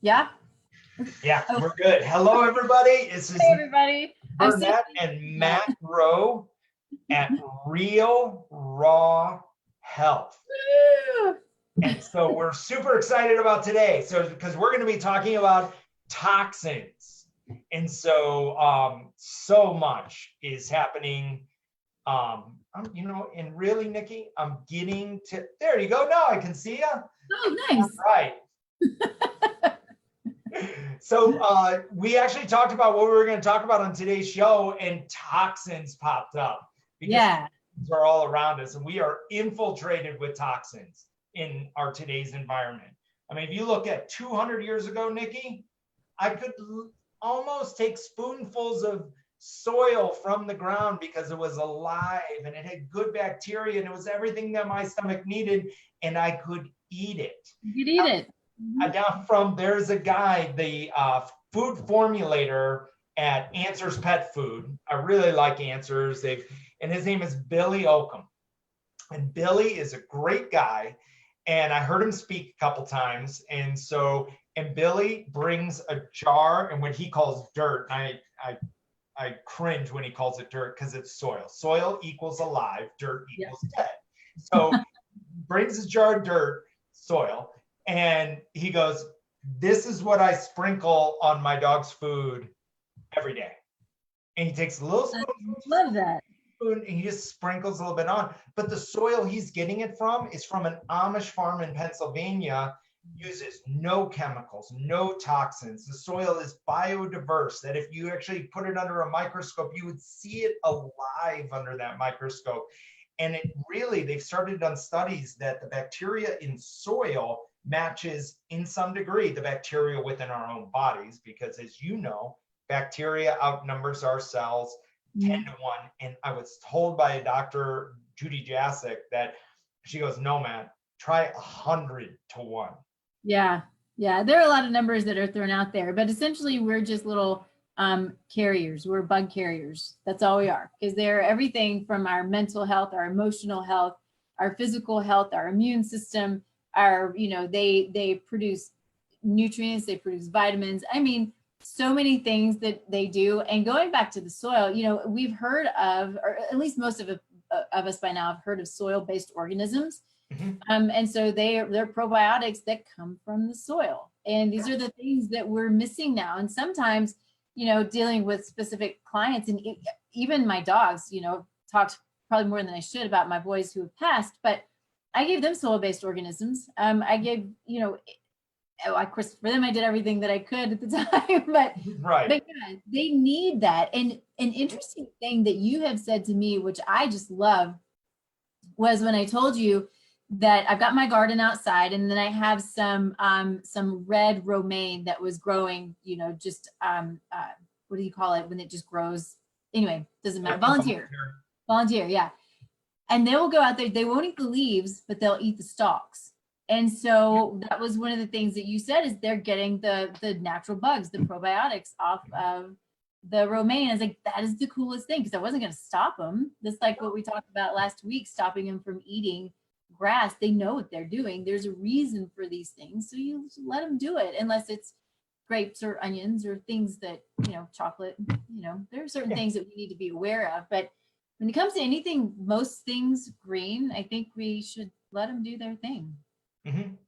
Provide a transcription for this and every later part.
Yeah. Yeah, Oh, we're good. Hello, everybody. This is hey, everybody. I'm so Burnett and Matt Rowe at Real Raw Health. Woo! And so we're super excited about today. So because we're going to be talking about toxins. And so so much is happening. And really, Nikki, I'm getting to there you go. Now I can see you. Oh, nice. Right. So we actually talked about what we were going to talk about on today's show, and toxins popped up because toxins are all around us, and we are infiltrated with toxins in our today's environment. I mean, if you look at 200 years ago, Nikki, I could almost take spoonfuls of soil from the ground because it was alive and it had good bacteria and it was everything that my stomach needed, and I could eat it. You could eat it. Down from there's a guy, the food formulator at Answers Pet Food. I really like Answers. And his name is Billy Oakham. And Billy is a great guy. And I heard him speak a couple times. And Billy brings a jar and what he calls dirt. I cringe when he calls it dirt because it's soil. Soil equals alive, dirt equals dead. So brings a jar of dirt, soil. And he goes, this is what I sprinkle on my dog's food every day. And he takes a little spoon. Love that. And he just sprinkles a little bit on. But the soil he's getting it from is from an Amish farm in Pennsylvania, uses no chemicals, no toxins. The soil is biodiverse, that if you actually put it under a microscope, you would see it alive under that microscope. And they've started on studies that the bacteria in soil matches in some degree the bacteria within our own bodies, because as you know, bacteria outnumbers our cells 10 to 1. And I was told by a doctor, Judy Jasek, that she goes, no, man, try 100 to 1. Yeah. There are a lot of numbers that are thrown out there, but essentially we're just little carriers. We're bug carriers. That's all we are, because they're everything from our mental health, our emotional health, our physical health, our immune system. They produce nutrients, they produce vitamins. I mean, so many things that they do. And going back to the soil, we've heard of, or at least most of us by now have heard of soil-based organisms. And so they're probiotics that come from the soil. And these are the things that we're missing now. And sometimes, dealing with specific clients, and even my dogs, talked probably more than I should about my boys who have passed, but I gave them soil-based organisms. I gave, of course, for them, I did everything that I could at the time, but yeah, they need that. And an interesting thing that you have said to me, which I just love, was when I told you that I've got my garden outside, and then I have some red romaine that was growing, just what do you call it when it just grows? Anyway, doesn't matter. Volunteer, yeah. And they will go out there, they won't eat the leaves, but they'll eat the stalks. And so that was one of the things that you said, is they're getting the natural bugs, the probiotics off of the romaine. I was like, that is the coolest thing, because I wasn't going to stop them. Just like what we talked about last week, stopping them from eating grass. They know what they're doing. There's a reason for these things. So you let them do it, unless it's grapes or onions or things that, chocolate, there are certain things that we need to be aware of. But when it comes to anything, most things green, I think we should let them do their thing.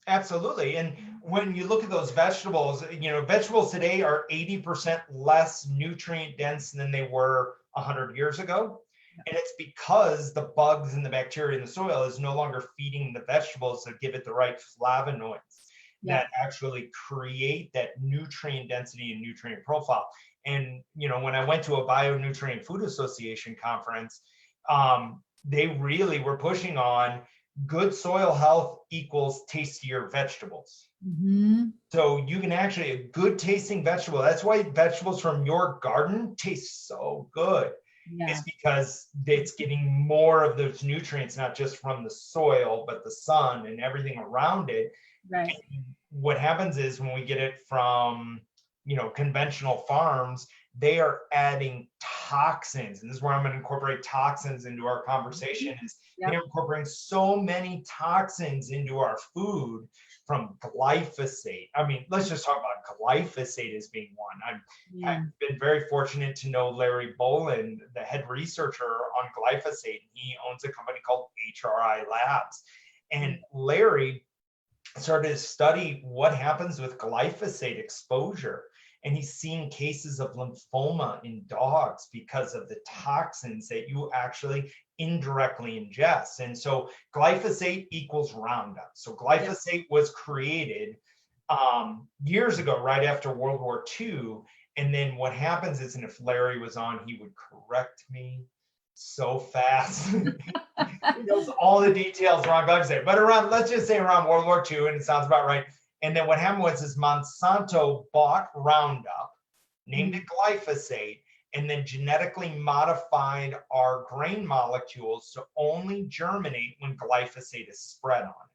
Absolutely. And when you look at those vegetables, vegetables today are 80% less nutrient dense than they were 100 years ago. And it's because the bugs and the bacteria in the soil is no longer feeding the vegetables to give it the right flavonoids that actually create that nutrient density and nutrient profile. And, when I went to a Bionutrient Food Association conference, they really were pushing on good soil health equals tastier vegetables. So you can actually, a good tasting vegetable, that's why vegetables from your garden taste so good. It's because it's getting more of those nutrients, not just from the soil, but the sun and everything around it. Right. And what happens is when we get it from, conventional farms, they are adding toxins. And this is where I'm going to incorporate toxins into our conversation, is they're incorporating so many toxins into our food from glyphosate. I mean, let's just talk about glyphosate as being one. Yeah. I've been very fortunate to know Larry Boland, the head researcher on glyphosate. He owns a company called HRI Labs. And Larry started to study what happens with glyphosate exposure. And he's seen cases of lymphoma in dogs because of the toxins that you actually indirectly ingest. And so glyphosate equals Roundup. So glyphosate was created years ago, right after World War II. And then what happens is, and if Larry was on, he would correct me so fast. He knows all the details around glyphosate, but around, let's just say around World War II, and it sounds about right. And then what happened was is Monsanto bought Roundup, named it glyphosate, and then genetically modified our grain molecules to only germinate when glyphosate is spread on it.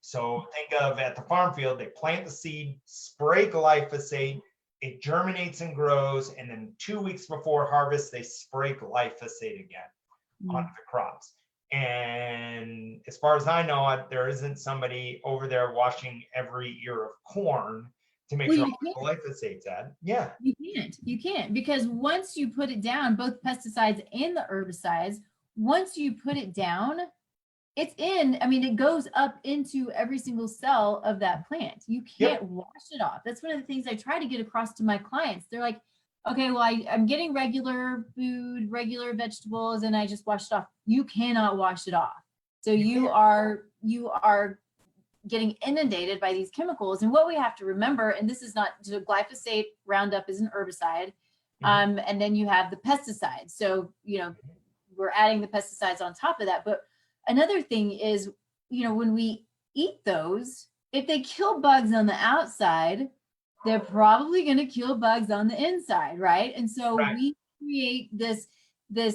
So think of at the farm field, they plant the seed, spray glyphosate, it germinates and grows, and then 2 weeks before harvest, they spray glyphosate again onto the crops. And as far as I know, there isn't somebody over there washing every ear of corn to make sure all the glyphosate's at. Yeah. You can't, because once you put it down, both pesticides and the herbicides, once you put it down, it's in, I mean, it goes up into every single cell of that plant. You can't wash it off. That's one of the things I try to get across to my clients. They're like, okay, well, I'm getting regular food, regular vegetables, and I just washed it off. You cannot wash it off. So you are getting inundated by these chemicals. And what we have to remember, and this is not, so glyphosate, Roundup is an herbicide. And then you have the pesticides. So, you know, we're adding the pesticides on top of that. But another thing is, you know, when we eat those, if they kill bugs on the outside, they're probably going to kill bugs on the inside, right? And so we create this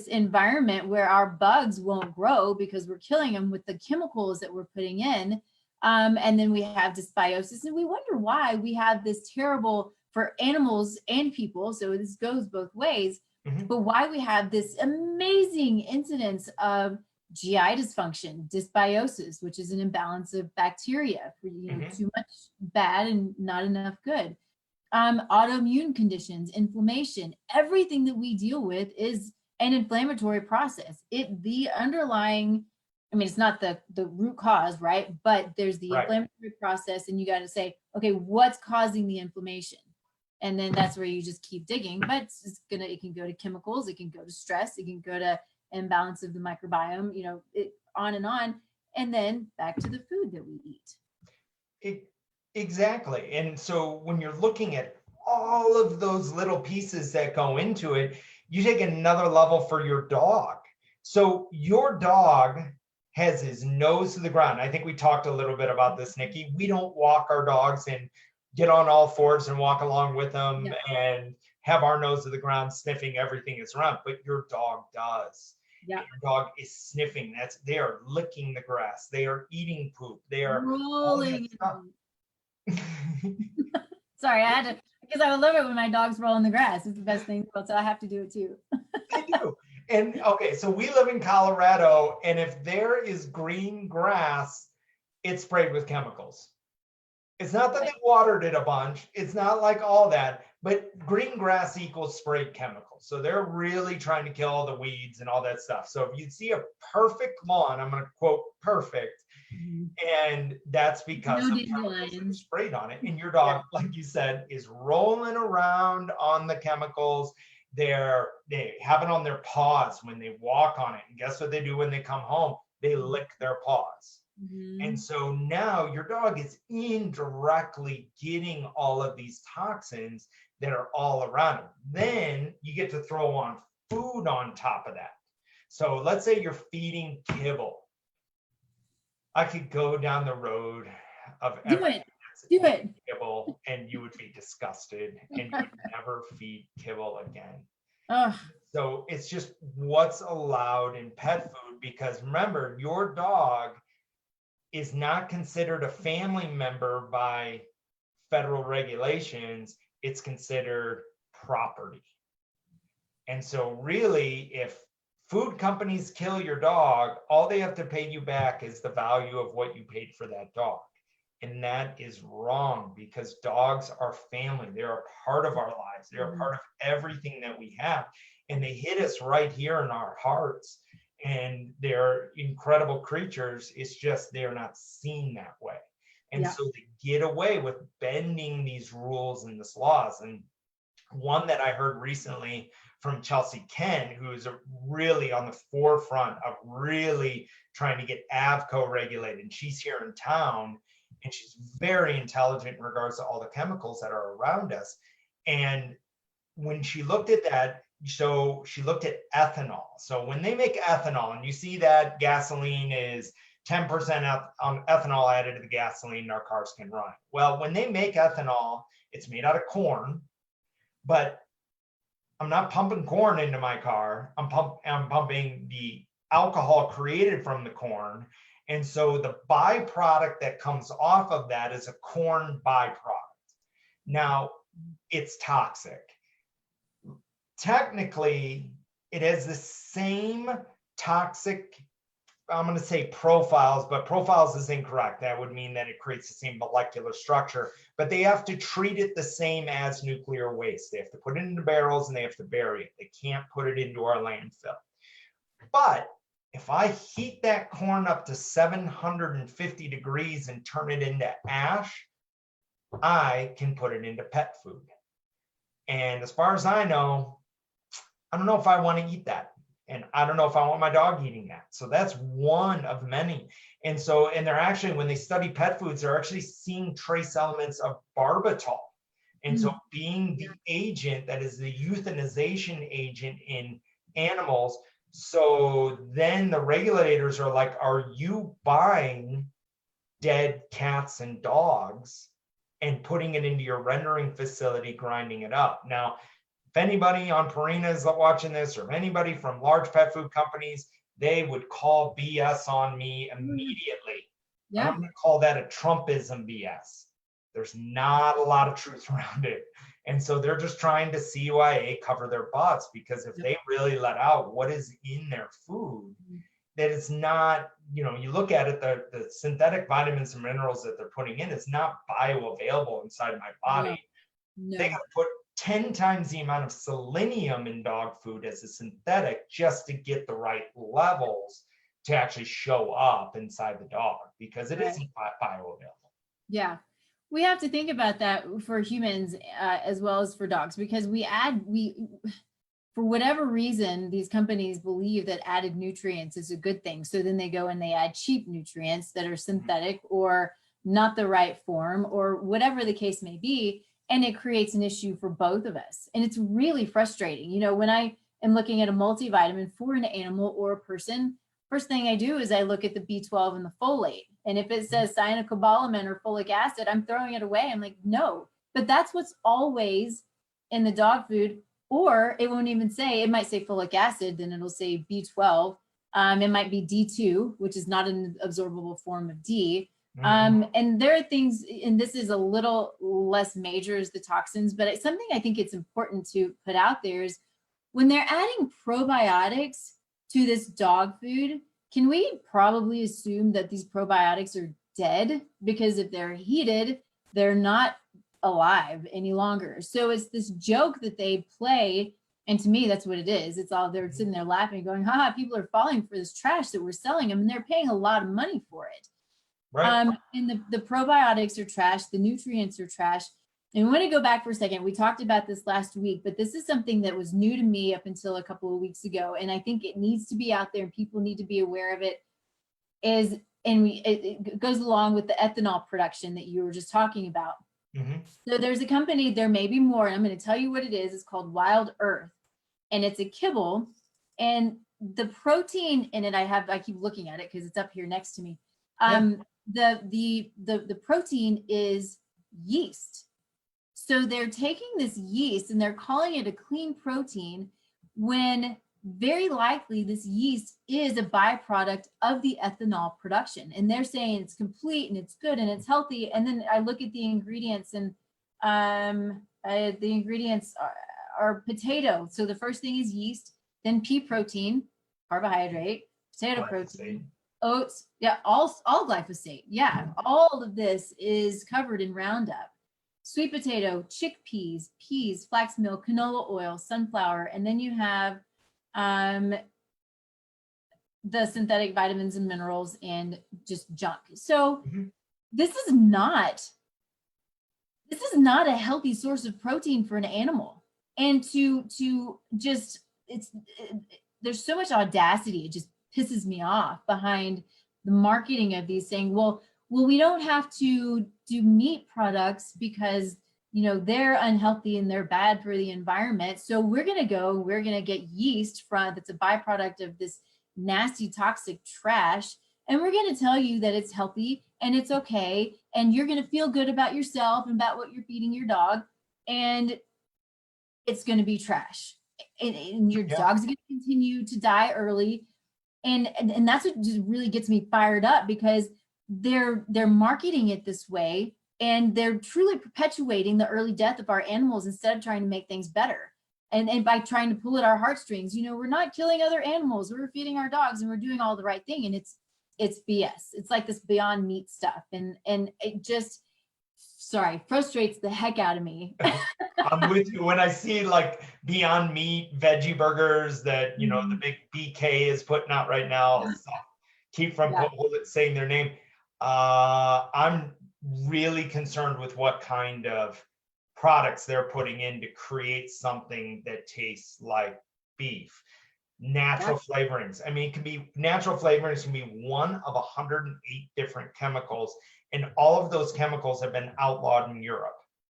environment where our bugs won't grow because we're killing them with the chemicals that we're putting in. And then we have dysbiosis, and we wonder why we have this terrible, for animals and people, so this goes both ways, but why we have this amazing incidence of GI dysfunction, dysbiosis, which is an imbalance of bacteria, for, you know, too much bad and not enough good. Autoimmune conditions, inflammation, everything that we deal with is an inflammatory process. The underlying, I mean, it's not the root cause, right? But there's the inflammatory process, and you got to say, okay, what's causing the inflammation? And then that's where you just keep digging. But it can go to chemicals, it can go to stress, it can go to imbalance of the microbiome, you know, on, and then back to the food that we eat. Exactly. And so when you're looking at all of those little pieces that go into it, you take another level for your dog. So your dog has his nose to the ground. I think we talked a little bit about this, Nikki. We don't walk our dogs and get on all fours and walk along with them and have our nose to the ground sniffing everything that's around, but your dog does. Yeah. Your dog is sniffing. They are licking the grass. They are eating poop. They are rolling. Sorry, I had to, because I would love it when my dogs roll in the grass. It's the best thing, so I have to do it too. They do. And okay, so we live in Colorado, and if there is green grass, it's sprayed with chemicals. It's not that they watered it a bunch. It's not like all that, but green grass equals sprayed chemicals. So they're really trying to kill all the weeds and all that stuff. So if you see a perfect lawn, I'm going to quote perfect, and that's because of chemicals sprayed on it. And your dog, like you said, is rolling around on the chemicals. They have it on their paws when they walk on it. And guess what they do when they come home? They lick their paws. And so now your dog is indirectly getting all of these toxins that are all around him. Then you get to throw on food on top of that. So let's say you're feeding kibble. I could go down the road of kibble, and you would be disgusted, and you would never feed kibble again. So it's just what's allowed in pet food, because remember, your dog is not considered a family member by federal regulations. It's considered property. And so really, if food companies kill your dog, all they have to pay you back is the value of what you paid for that dog. And that is wrong, because dogs are family. They're a part of our lives. They're a part of everything that we have. And they hit us right here in our hearts. And they're incredible creatures. It's just they're not seen that way. And Yeah. so they get away with bending these rules and these laws. And one that I heard recently from Chelsea Ken, who is really on the forefront of really trying to get AVCO regulated. And she's here in town, and she's very intelligent in regards to all the chemicals that are around us. And when she looked at that, so she looked at ethanol. So when they make ethanol, and you see that gasoline is 10% ethanol added to the gasoline, our cars can run. Well, when they make ethanol, it's made out of corn, but I'm not pumping corn into my car. I'm pumping the alcohol created from the corn. And so the byproduct that comes off of that is a corn byproduct. Now, it's toxic. Technically, it has the same toxic, I'm going to say profiles, but profiles is incorrect. That would mean that it creates the same molecular structure, but they have to treat it the same as nuclear waste. They have to put it into barrels and they have to bury it. They can't put it into our landfill. But if I heat that corn up to 750 degrees and turn it into ash, I can put it into pet food. And as far as I know, I don't know if I want to eat that. And I don't know if I want my dog eating that. So that's one of many. And so, and they're actually, when they study pet foods, they're actually seeing trace elements of barbital. And so being the agent that is the euthanization agent in animals. So then the regulators are like, are you buying dead cats and dogs and putting it into your rendering facility, grinding it up? Now, if anybody on Purina is watching this, or anybody from large pet food companies, they would call BS on me immediately. Yeah. I'm going to call that a Trumpism BS. There's not a lot of truth around it. And so they're just trying to CYA cover their butts, because if they really let out what is in their food, that it's not, you know, you look at it, the synthetic vitamins and minerals that they're putting in, it's not bioavailable inside of my body. No. They got to put 10 times the amount of selenium in dog food as a synthetic just to get the right levels to actually show up inside the dog, because it isn't bioavailable. Yeah. We have to think about that for humans as well as for dogs, because for whatever reason, these companies believe that added nutrients is a good thing. So then they go and they add cheap nutrients that are synthetic or not the right form, or whatever the case may be. And it creates an issue for both of us. And it's really frustrating. You know, when I am looking at a multivitamin for an animal or a person, first thing I do is I look at the B12 and the folate. And if it says cyanocobalamin or folic acid, I'm throwing it away. I'm like, no. But that's what's always in the dog food. Or it won't even say, it might say folic acid, then it'll say B12. It might be D2, which is not an absorbable form of D. And there are things, and this is a little less major as the toxins, but it's something I think it's important to put out there is when they're adding probiotics to this dog food, can we probably assume that these probiotics are dead? Because if they're heated, they're not alive any longer. So it's this joke that they play. And to me, that's what it is. It's all, they're sitting there laughing, going, haha, people are falling for this trash that we're selling them, and they're paying a lot of money for it. Right. And the probiotics are trash, the nutrients are trash. And we want to go back for a second. We talked about this last week, but this is something that was new to me up until a couple of weeks ago. And I think it needs to be out there and people need to be aware of it. It goes along with the ethanol production that you were just talking about. So there's a company, there may be more, and I'm going to tell you what it is. It's called Wild Earth, and it's a kibble. And the protein in it, I keep looking at it because it's up here next to me. The protein is yeast. So they're taking this yeast and they're calling it a clean protein, when very likely this yeast is a byproduct of the ethanol production. And they're saying it's complete and it's good and it's healthy. And then I look at the ingredients, and the ingredients are potato. So the first thing is yeast, then pea protein, carbohydrate, potato protein, oats, yeah, all glyphosate. Yeah, all of this is covered in Roundup. Sweet potato, chickpeas, peas, flax milk, canola oil, sunflower, and then you have um, the synthetic vitamins and minerals and just junk. So Mhm. this is not a healthy source of protein for an animal. And to just there's so much audacity. It just pisses me off behind the marketing of these, saying, well, we don't have to do meat products because they're unhealthy and they're bad for the environment. So we're going to get yeast from that's a byproduct of this nasty toxic trash, and we're going to tell you that it's healthy and it's okay, and you're going to feel good about yourself and about what you're feeding your dog, and it's going to be trash, and your Yeah. dog's going to continue to die early. And that's what just really gets me fired up, because they're marketing it this way, and they're truly perpetuating the early death of our animals instead of trying to make things better. And by trying to pull at our heartstrings, we're not killing other animals, we're feeding our dogs, and we're doing all the right thing. And it's BS. It's like this Beyond Meat stuff. And it just, sorry, frustrates the heck out of me. I'm with you. When I see like Beyond Meat veggie burgers that, the Mhm. big BK is putting out right now, so keep from Yeah. saying their name. I'm really concerned with what kind of products they're putting in to create something that tastes like beef. Natural flavorings. I mean, it can be natural flavorings can be one of 108 different chemicals, and all of those chemicals have been outlawed in Europe.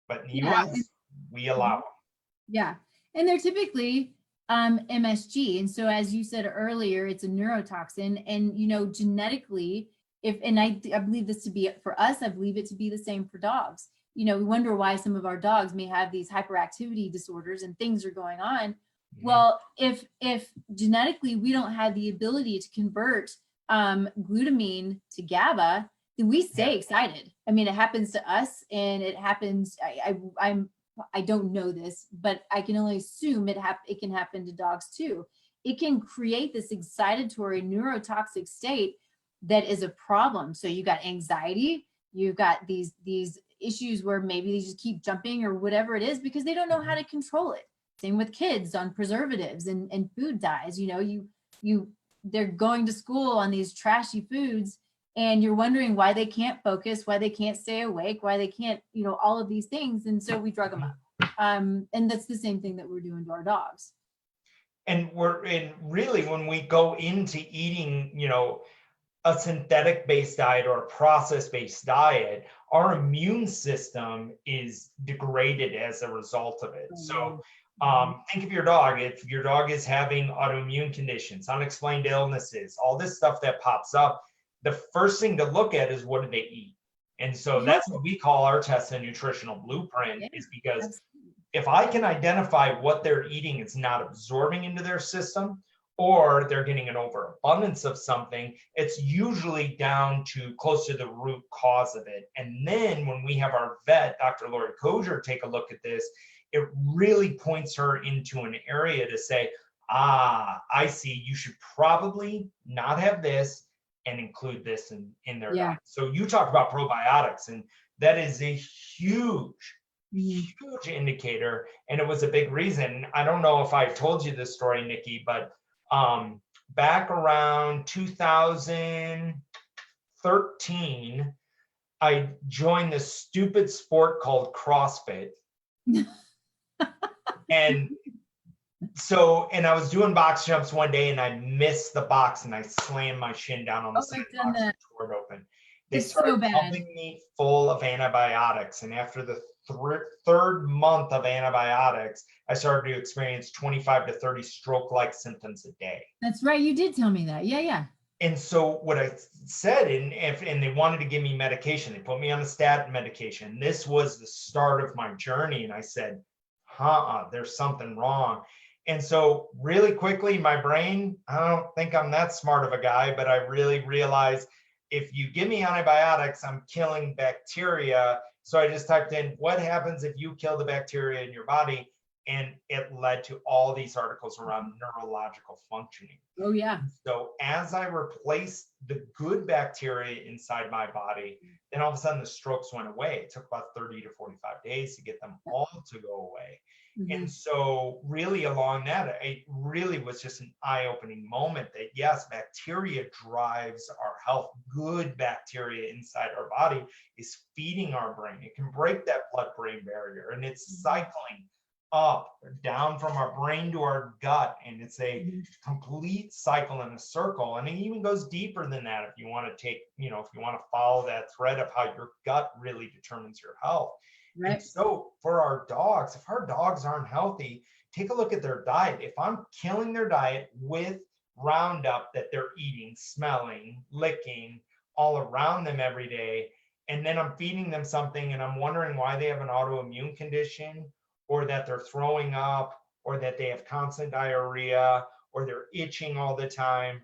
But in the Yeah. US, we allow them. Yeah. And they're typically MSG. And so, as you said earlier, it's a neurotoxin. And, genetically, I believe this to be for us, I believe it to be the same for dogs. We wonder why some of our dogs may have these hyperactivity disorders and things are going on. Well, if genetically we don't have the ability to convert glutamine to GABA, then we stay excited. I mean, it happens to us, and it happens. I don't know this, but I can only assume it can happen to dogs too. It can create this excitatory neurotoxic state that is a problem. So you got anxiety, you've got these issues where maybe they just keep jumping or whatever it is because they don't know how to control it. Same with kids on preservatives and food dyes. They're going to school on these trashy foods, and you're wondering why they can't focus, why they can't stay awake, why they can't, all of these things. And so we drug them up. And that's the same thing that we're doing to our dogs. And really when we go into eating, a synthetic based diet or a process based diet, our immune system is degraded as a result of it. So think of your dog. If your dog is having autoimmune conditions, unexplained illnesses, all this stuff that pops up, the first thing to look at is what do they eat? And so that's what we call our test and nutritional blueprint, is because if I can identify what they're eating is not absorbing into their system, or they're getting an overabundance of something, it's usually down to close to the root cause of it. And then when we have our vet, Dr. Lori Kozier, take a look at this, it really points her into an area to say, I see, you should probably not have this and include this in their diet. So you talk about probiotics, and that is a huge indicator. And it was a big reason. I don't know if I told you this story, Nikki, but back around 2013, I joined this stupid sport called CrossFit. And I was doing box jumps one day, and I missed the box, and I slammed my shin down on the side of the box and tore it open. They started pumping me full of antibiotics, and after the third month of antibiotics, I started to experience 25 to 30 stroke-like symptoms a day. That's right. You did tell me that. Yeah. And so what I said, and they wanted to give me medication. They put me on a statin medication. This was the start of my journey. And I said, there's something wrong. And so really quickly, my brain, I don't think I'm that smart of a guy, but I really realized if you give me antibiotics, I'm killing bacteria. So I just typed in, what happens if you kill the bacteria in your body? and it led to all these articles around neurological functioning. Oh yeah. So as I replaced the good bacteria inside my body, then all of a sudden the strokes went away. It took about 30 to 45 days to get them all to go away. And so really along that, it really was just an eye-opening moment that yes, bacteria drives our health. Good bacteria inside our body is feeding our brain. It can break that blood-brain barrier, and it's cycling up, down from our brain to our gut. And it's a complete cycle in a circle. And it even goes deeper than that if you want to take, if you want to follow that thread of how your gut really determines your health. Right. And so for our dogs, if our dogs aren't healthy, take a look at their diet. If I'm killing their diet with Roundup that they're eating, smelling, licking all around them every day, and then I'm feeding them something and I'm wondering why they have an autoimmune condition, or that they're throwing up, or that they have constant diarrhea, or they're itching all the time,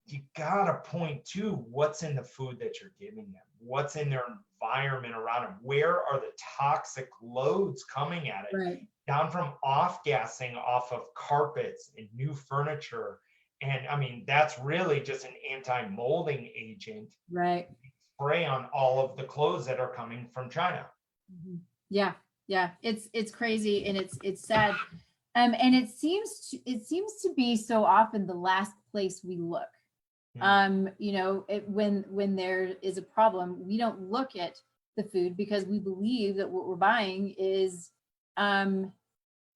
you gotta point to what's in the food that you're giving them, what's in their environment around them, where are the toxic loads coming at it, Right. down from off-gassing off of carpets and new furniture. And I mean, that's really just an anti-molding agent. Right. Spray on all of the clothes that are coming from China. Yeah. Yeah. It's crazy, and it's sad. And it seems to be so often the last place we look. When there is a problem, we don't look at the food because we believe that what we're buying is, that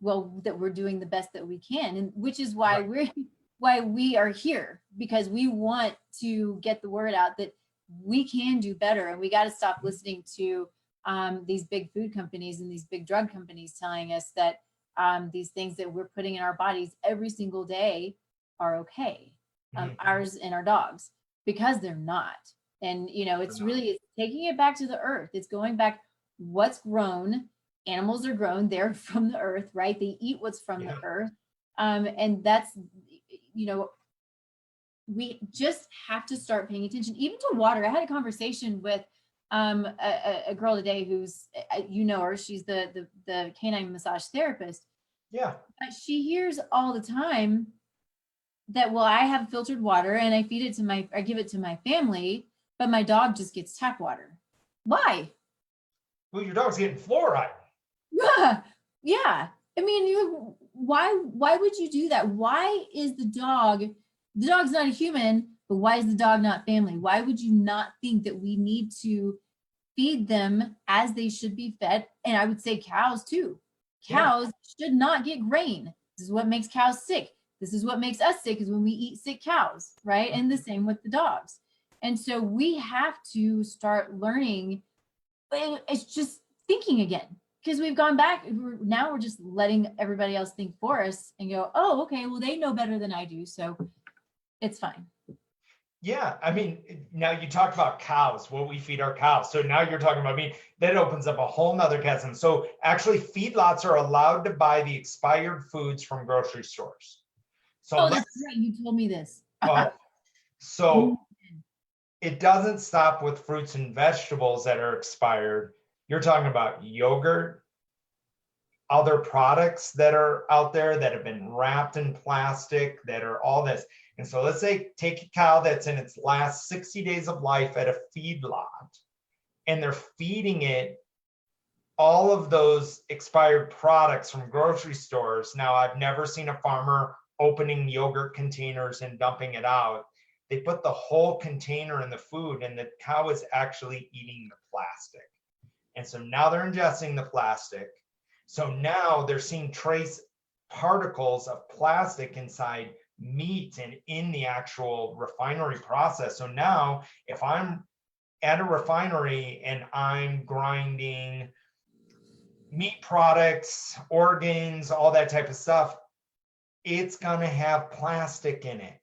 we're doing the best that we can, and which is why we are here, because we want to get the word out that we can do better, and we got to stop listening to these big food companies and these big drug companies telling us that these things that we're putting in our bodies every single day are okay. Ours and our dogs, because they're not. And it's really taking it back to the earth. It's going back. What's grown, animals are grown, they're from the earth, right? They eat what's from the earth. And that's, we just have to start paying attention, even to water. I had a conversation with a girl today who's, her, she's the canine massage therapist. Yeah. But she hears all the time that, well, I have filtered water and I feed it to I give it to my family, but my dog just gets tap water. Why? Well, your dog's getting fluoride. Yeah. Yeah. I mean, why would you do that? Why is the dog's not a human, but why is the dog not family? Why would you not think that we need to feed them as they should be fed? And I would say cows too. Cows should not get grain. This is what makes cows sick. This is what makes us sick, is when we eat sick cows, right? And the same with the dogs. And so we have to start learning. It's just thinking again, because we've gone back. Now we're just letting everybody else think for us and go, oh, okay, well, they know better than I do, so it's fine. Yeah, I mean, now you talk about cows, what we feed our cows. So now you're talking about meat. That opens up a whole nother chasm. So actually, feedlots are allowed to buy the expired foods from grocery stores. So that's right. You told me this. So it doesn't stop with fruits and vegetables that are expired. You're talking about yogurt, other products that are out there that have been wrapped in plastic, that are all this. And so let's say take a cow that's in its last 60 days of life at a feedlot, and they're feeding it all of those expired products from grocery stores. Now, I've never seen a farmer opening yogurt containers and dumping it out. They put the whole container in the food, and the cow is actually eating the plastic. And so now they're ingesting the plastic. So now they're seeing trace particles of plastic inside meat and in the actual refinery process. So now if I'm at a refinery and I'm grinding meat products, organs, all that type of stuff, it's going to have plastic in it.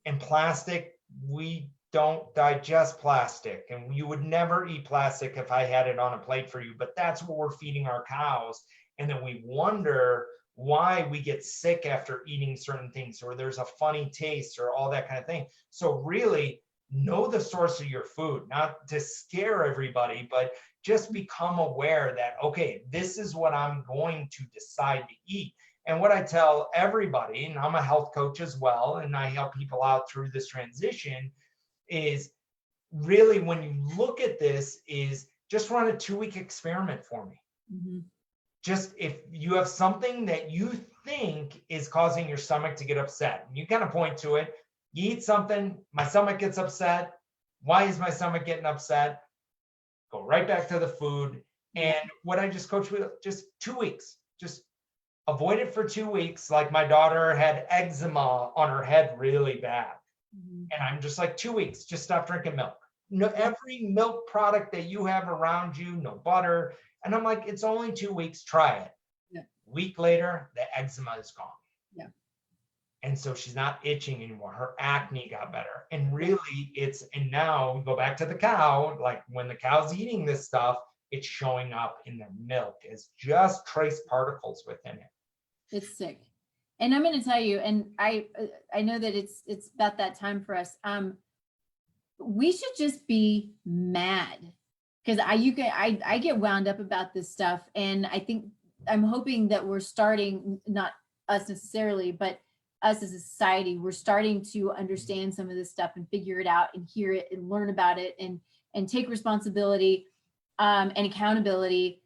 And plastic, we don't digest plastic, and you would never eat plastic if I had it on a plate for you, but that's what we're feeding our cows. And then we wonder why we get sick after eating certain things, or there's a funny taste, or all that kind of thing. So really, know the source of your food, not to scare everybody, but just become aware that, okay, this is what I'm going to decide to eat. And what I tell everybody, and I'm a health coach as well, and I help people out through this transition, is really when you look at this is just run a 2-week experiment for me. Mm-hmm. Just if you have something that you think is causing your stomach to get upset, you kind of point to it, you eat something, my stomach gets upset. Why is my stomach getting upset? Go right back to the food. And what I just coach with, just 2 weeks, just avoid it for 2 weeks. Like my daughter had eczema on her head really bad. Mm-hmm. And I'm just like, 2 weeks, just stop drinking milk. No, every milk product that you have around you, no butter. And I'm like, it's only 2 weeks, try it. Yeah. A week later, the eczema is gone. Yeah. And so she's not itching anymore. Her acne got better. And really and now we go back to the cow, like when the cow's eating this stuff, it's showing up in their milk as just trace particles within it. It's sick. And I'm going to tell you, and I know that it's about that time for us. We should just be mad, because I get wound up about this stuff, and I'm hoping that we're starting, not us necessarily, but us as a society, we're starting to understand some of this stuff and figure it out and hear it and learn about it and take responsibility and accountability.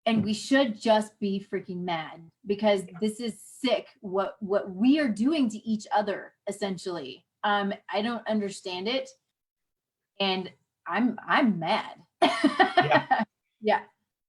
And we should just be freaking mad, because this is sick what we are doing to each other, essentially. I don't understand it, and I'm mad. Yeah. Yeah.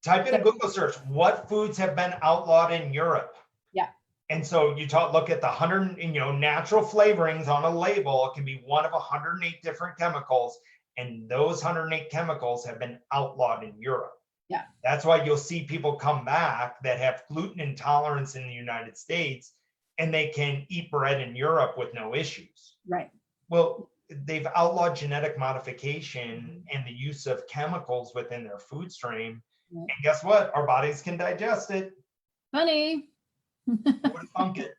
Type in a Google search, what foods have been outlawed in Europe? Yeah. And so you look at the 100, natural flavorings on a label. It can be one of 108 different chemicals, and those 108 chemicals have been outlawed in Europe. Yeah. That's why you'll see people come back that have gluten intolerance in the United States, and they can eat bread in Europe with no issues. Right. Well, they've outlawed genetic modification and the use of chemicals within their food stream. Right. And guess what? Our bodies can digest it. Funny. Who would have thunk it?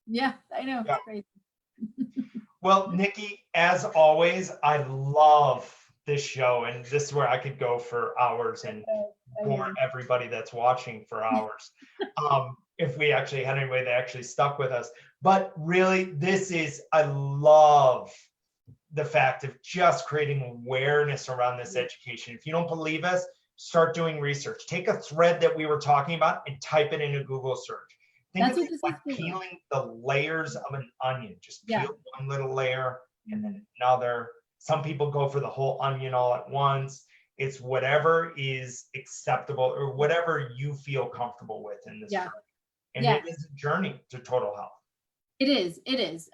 Yeah, I know. Yeah. It's crazy. Well, Nikki, as always, I love this show, and this is where I could go for hours and bore everybody that's watching for hours. If we actually had anybody that actually stuck with us. But really, I love the fact of just creating awareness around this education. If you don't believe us, start doing research. Take a thread that we were talking about and type it in a Google search. Think of it like peeling the layers of an onion. Just peel one little layer and then another. Some people go for the whole onion all at once. It's whatever is acceptable or whatever you feel comfortable with in this journey. And it is a journey to total health. It is. And this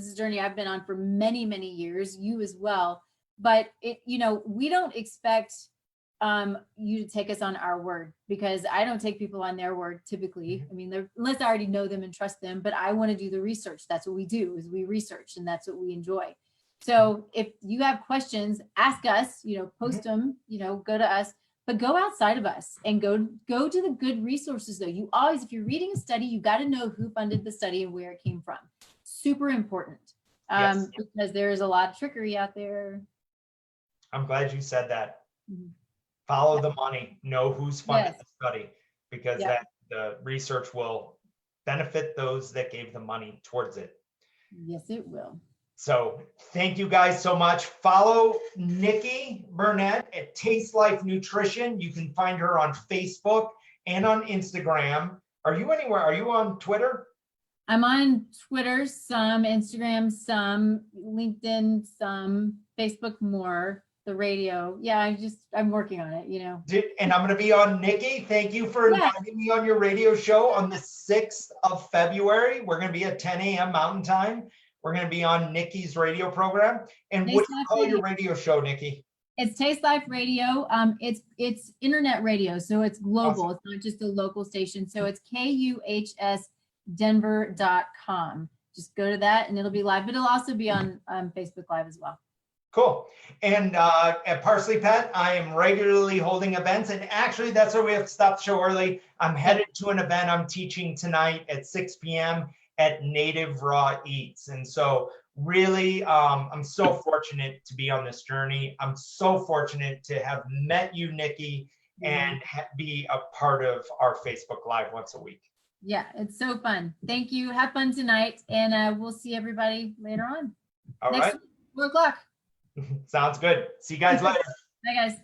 is a journey I've been on for many, many years, you as well. But we don't expect you to take us on our word, because I don't take people on their word typically. I mean, unless I already know them and trust them, but I want to do the research. That's what we do, is we research, and that's what we enjoy. So if you have questions, ask us, post them, go to us, but go outside of us and go to the good resources though. You always, if you're reading a study, you got to know who funded the study and where it came from. Super important. Because there's a lot of trickery out there. I'm glad you said that. Mm-hmm. Follow the money, know who's funded the study, because the research will benefit those that gave the money towards it. Yes, it will. So thank you guys so much. Follow Nikki Burnett at Taste Life Nutrition. You can find her on Facebook and on Instagram. Are you anywhere? Are you on Twitter? I'm on Twitter, some Instagram, some LinkedIn, some Facebook more. The radio. Yeah, I'm working on it, And I'm going to be on Nikki. Thank you for inviting me on your radio show on the 6th of February. We're going to be at 10 a.m. Mountain Time. We're going to be on Nikki's radio program. And what do you call your radio show, Nikki? It's Taste Life Radio. It's internet radio, so it's global. Awesome. It's not just a local station. So it's KUHSdenver.com. Just go to that and it'll be live, but it'll also be on Facebook Live as well. Cool. And at Parsley Pet, I am regularly holding events. And actually, that's why we have to stop the show early. I'm headed to an event I'm teaching tonight at 6 p.m. at Native Raw Eats. And so really, I'm so fortunate to be on this journey. I'm so fortunate to have met you, Nikki, and be a part of our Facebook Live once a week. Yeah, it's so fun. Thank you. Have fun tonight, and we'll see everybody later on. All Next right. week, 4 o'clock. Sounds good. See you guys later. Bye, guys.